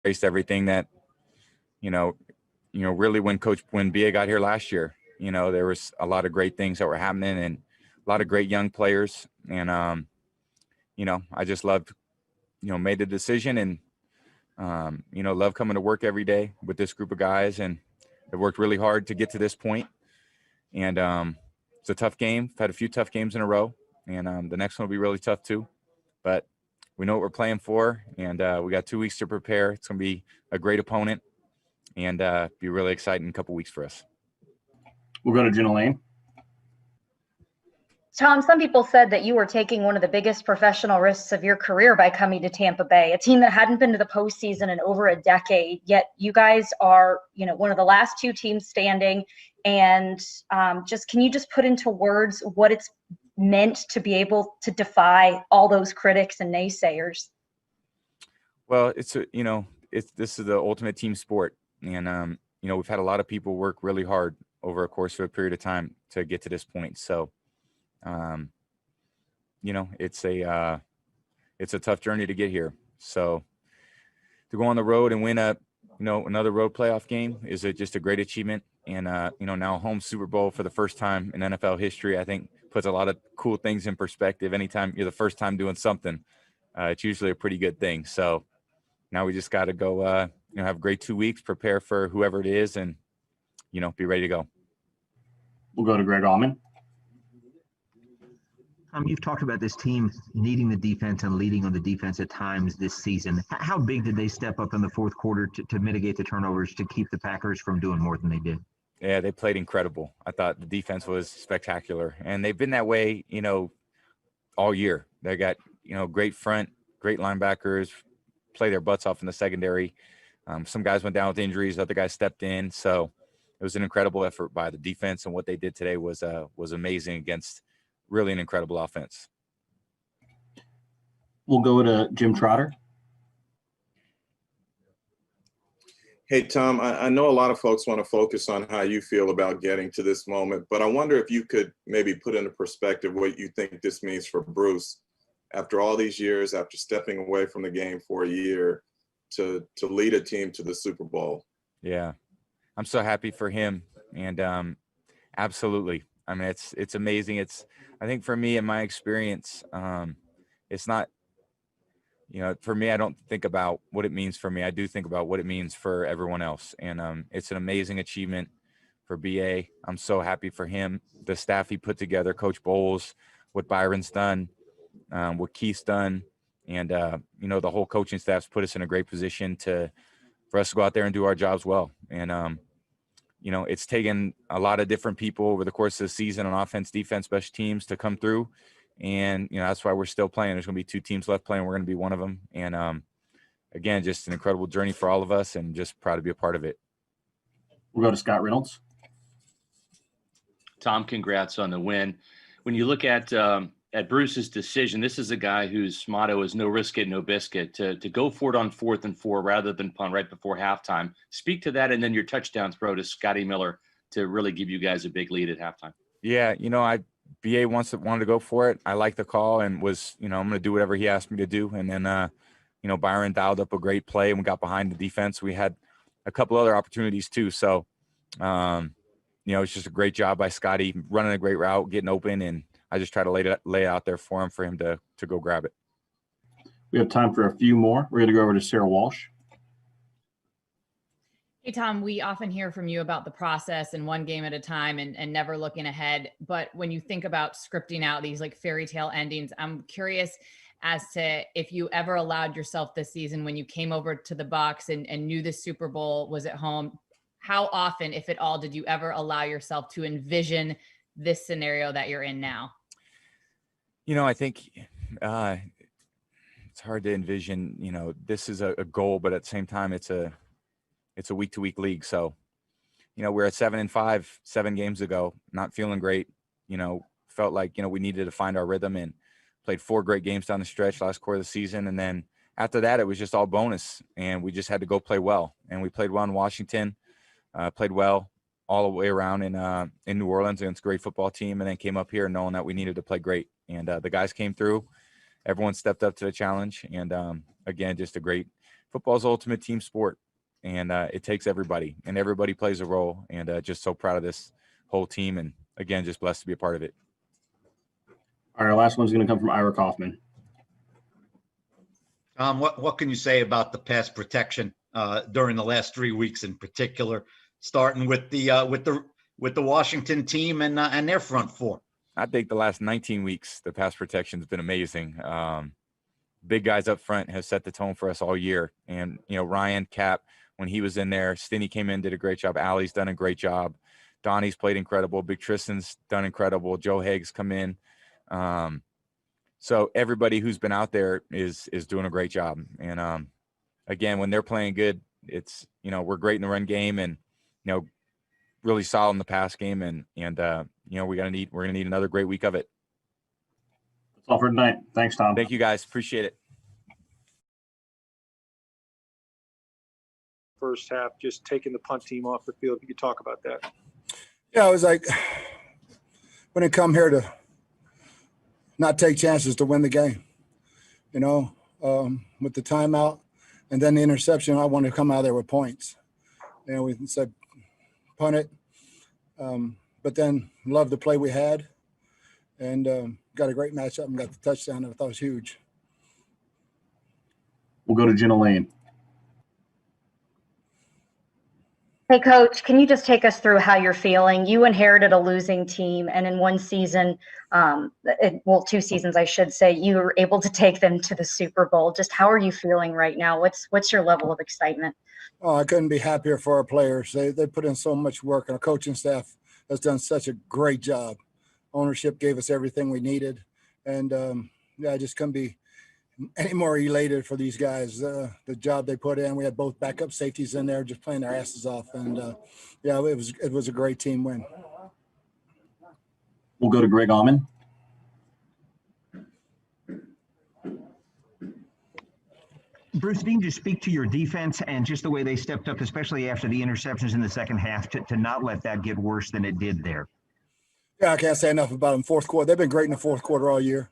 embraced everything that, you know, really when BA got here last year, there was a lot of great things that were happening and a lot of great young players. And, I just loved, made the decision and, love coming to work every day with this group of guys. And they worked really hard to get to this point. And it's a tough game. I've had a few tough games in a row. And the next one will be really tough too. But we know what we're playing for. And we got 2 weeks to prepare. It's going to be a great opponent. And be really exciting couple weeks for us. We'll go to Jenna Lane. Tom, some people said that you were taking one of the biggest professional risks of your career by coming to Tampa Bay, a team that hadn't been to the postseason in over a decade, yet you guys are, one of the last two teams standing. And can you just put into words what it's meant to be able to defy all those critics and naysayers? Well, this is the ultimate team sport. And, we've had a lot of people work really hard over a course of a period of time to get to this point. So, it's a tough journey to get here. So to go on the road and win another road playoff game is just a great achievement. And, now home Super Bowl for the first time in NFL history, I think puts a lot of cool things in perspective. Anytime you're the first time doing something, it's usually a pretty good thing. So now we just got to go, have a great 2 weeks, prepare for whoever it is and, be ready to go. We'll go to Greg Allman. You've talked about this team needing the defense and leading on the defense at times this season. How big did they step up in the fourth quarter to mitigate the turnovers to keep the Packers from doing more than they did? Yeah, they played incredible. I thought the defense was spectacular. And they've been that way, all year. They got, great front, great linebackers, play their butts off in the secondary. Some guys went down with injuries, other guys stepped in. So it was an incredible effort by the defense. And what they did today was amazing against really an incredible offense. We'll go to Jim Trotter. Hey, Tom, I know a lot of folks want to focus on how you feel about getting to this moment, but I wonder if you could maybe put into perspective what you think this means for Bruce after all these years, after stepping away from the game for a year to lead a team to the Super Bowl. Yeah, I'm so happy for him. And absolutely. I mean, it's amazing. I think for me, in my experience, it's not, for me, I don't think about what it means for me. I do think about what it means for everyone else. And it's an amazing achievement for BA. I'm so happy for him, the staff he put together, Coach Bowles, what Byron's done, what Keith's done. And, the whole coaching staff's put us in a great position for us to go out there and do our jobs well. And, it's taken a lot of different people over the course of the season on offense, defense, special teams to come through. And, that's why we're still playing. There's going to be 2 teams left playing. We're going to be one of them. And, again, just an incredible journey for all of us and just proud to be a part of it. We'll go to Scott Reynolds. Tom, congrats on the win. When you look at Bruce's decision, this is a guy whose motto is no risk it, no biscuit, to go for it on 4th and 4 rather than punt right before halftime. Speak to that, and then your touchdown throw to Scotty Miller to really give you guys a big lead at halftime. Yeah, BA wanted to go for it. I liked the call and was, I'm going to do whatever he asked me to do. And then, Byron dialed up a great play and we got behind the defense. We had a couple other opportunities too. So, it's just a great job by Scotty running a great route, getting open, and I just try to lay it out there for him to go grab it. We have time for a few more. We're going to go over to Sarah Walsh. Hey, Tom, we often hear from you about the process and one game at a time and never looking ahead. But when you think about scripting out these like fairy tale endings, I'm curious as to if you ever allowed yourself this season when you came over to the Bucs and knew the Super Bowl was at home, how often, if at all, did you ever allow yourself to envision this scenario that you're in now? I think it's hard to envision, this is a goal, but at the same time, it's a week-to-week league. So, we're at 7-5, 7 games ago, not feeling great, felt like, we needed to find our rhythm and played 4 great games down the stretch last quarter of the season. And then after that, it was just all bonus and we just had to go play well. And we played well in Washington, played well all the way around in New Orleans against a great football team, and then came up here knowing that we needed to play great. And the guys came through. Everyone stepped up to the challenge. And, again, just a great football's ultimate team sport, and it takes everybody, and everybody plays a role. And just so proud of this whole team, and again, just blessed to be a part of it. All right, our last one's going to come from Ira Kaufman. What can you say about the pass protection during the last 3 weeks in particular, starting with the Washington team and their front four? I think the last 19 weeks, the pass protection has been amazing. Big guys up front have set the tone for us all year. And, Ryan, Cap, when he was in there, Stinney came in, did a great job. Allie's done a great job. Donnie's played incredible. Big Tristan's done incredible. Joe Haig's come in. So everybody who's been out there is doing a great job. And, again, when they're playing good, it's, we're great in the run game and, really solid in the pass game. And we're going to need another great week of it. That's all for tonight. Thanks, Tom. Thank you, guys. Appreciate it. First half, just taking the punt team off the field. If you could talk about that. Yeah, it was like when it come here to not take chances to win the game, with the timeout and then the interception, I wanted to come out there with points. We said punt it, but then loved the play we had and got a great matchup and got the touchdown that I thought was huge. We'll go to Jenna Lane. Hey, Coach, can you just take us through how you're feeling? You inherited a losing team, and in one season, 2 seasons, I should say, you were able to take them to the Super Bowl. Just how are you feeling right now? What's your level of excitement? Oh, I couldn't be happier for our players. They put in so much work, and our coaching staff has done such a great job. Ownership gave us everything we needed, and I just couldn't be any more elated for these guys. The job they put in. We had both backup safeties in there, just playing their asses off, and it was a great team win. We'll go to Greg Auman. Bruce, can you just speak to your defense and just the way they stepped up, especially after the interceptions in the second half, to not let that get worse than it did there? Yeah, I can't say enough about them. Fourth quarter, they've been great in the fourth quarter all year.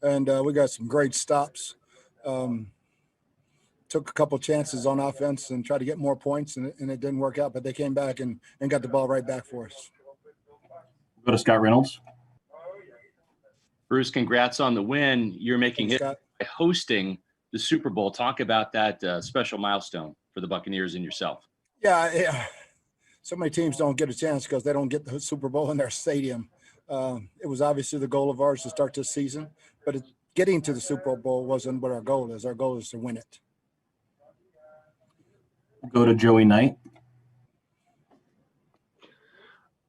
And we got some great stops. Took a couple chances on offense and tried to get more points, and it didn't work out. But they came back and got the ball right back for us. Go to Scott Reynolds. Bruce, congrats on the win. You're making Thanks, it Scott. by hosting the Super Bowl. Talk about that special milestone for the Buccaneers and yourself. Yeah. So many teams don't get a chance because they don't get the Super Bowl in their stadium. It was obviously the goal of ours to start this season, but getting to the Super Bowl wasn't what our goal is. Our goal is to win it. Go to Joey Knight.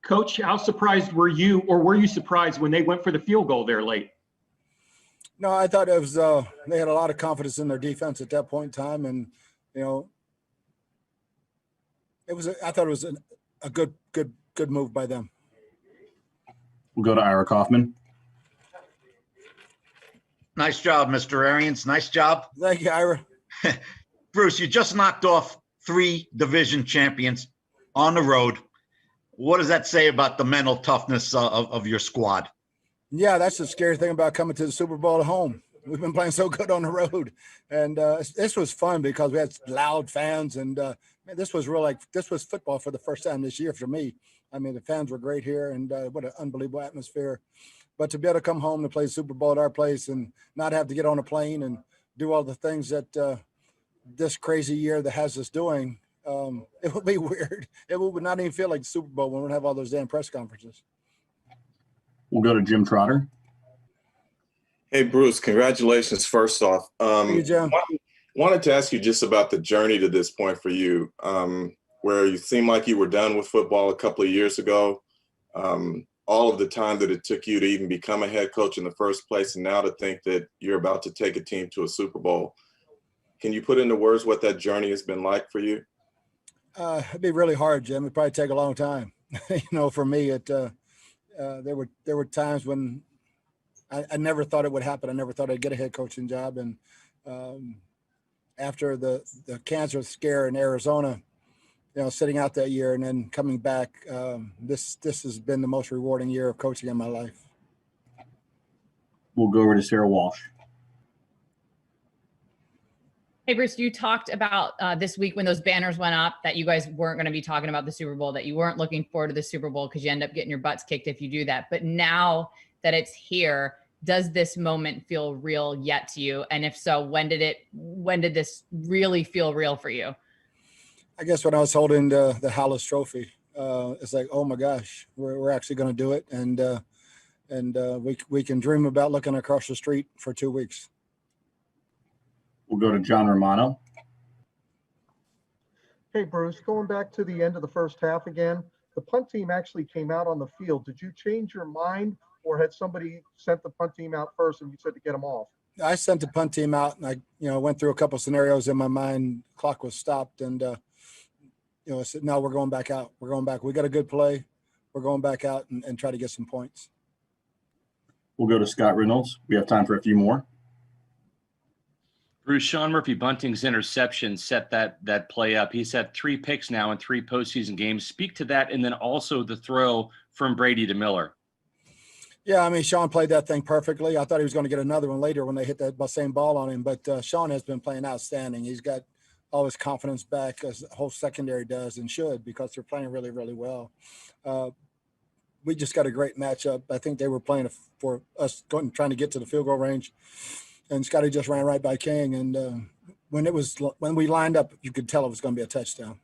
Coach, how surprised were you, or were you surprised when they went for the field goal there late? No, I thought it was they had a lot of confidence in their defense at that point in time, and I thought it was a good move by them. We'll go to Ira Kaufman. Nice job, Mr. Arians. Nice job. Thank you, Ira. Bruce, you just knocked off 3 division champions on the road. What does that say about the mental toughness of your squad? Yeah, that's the scary thing about coming to the Super Bowl at home. We've been playing so good on the road, and this was fun because we had loud fans, and this was football for the first time this year for me. I mean, the fans were great here, and what an unbelievable atmosphere. But to be able to come home to play the Super Bowl at our place and not have to get on a plane and do all the things that this crazy year that has us doing, it would be weird. It would not even feel like the Super Bowl when we don't have all those damn press conferences. We'll go to Jim Trotter. Hey, Bruce, congratulations first off. Thank you, Jim. Wanted to ask you just about the journey to this point for you, where you seemed like you were done with football a couple of years ago. All of the time that it took you to even become a head coach in the first place, and now to think that you're about to take a team to a Super Bowl. Can you put into words what that journey has been like for you? It'd be really hard, Jim. It'd probably take a long time. For me, there were times when I never thought it would happen. I never thought I'd get a head coaching job. And after the cancer scare in Arizona, sitting out that year and then coming back, this has been the most rewarding year of coaching in my life. We'll go over to Sarah Walsh. Hey, Bruce, you talked about this week when those banners went up that you guys weren't going to be talking about the Super Bowl, that you weren't looking forward to the Super Bowl because you end up getting your butts kicked if you do that. But now that it's here, does this moment feel real yet to you? And if so, when did this really feel real for you? I guess when I was holding the Hallis Trophy, it's like, oh my gosh, we're actually going to do it, and we can dream about looking across the street for 2 weeks. We'll go to John Romano. Hey, Bruce, going back to the end of the first half again, the punt team actually came out on the field. Did you change your mind, or had somebody sent the punt team out first and you said to get them off? I sent the punt team out, and I went through a couple of scenarios in my mind. Clock was stopped, and I said, no, we're going back out. We're going back. We got a good play. We're going back out and try to get some points. We'll go to Scott Reynolds. We have time for a few more. Bruce, Sean Murphy Bunting's interception set that play up. He's had 3 picks now in 3 postseason games. Speak to that, and then also the throw from Brady to Miller. Yeah, I mean, Sean played that thing perfectly. I thought he was going to get another one later when they hit that same ball on him. But Sean has been playing outstanding. He's got all his confidence back, as the whole secondary does and should, because they're playing really, really well. We just got a great matchup. I think they were playing for us trying to get to the field goal range. And Scotty just ran right by King, and when we lined up, you could tell it was going to be a touchdown.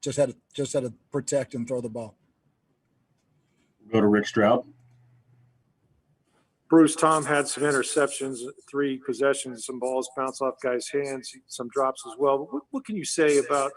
Just had to protect and throw the ball. We'll go to Rick Stroud. Bruce, Tom had some interceptions, 3 possessions, some balls bounce off guys' hands, some drops as well. What can you say about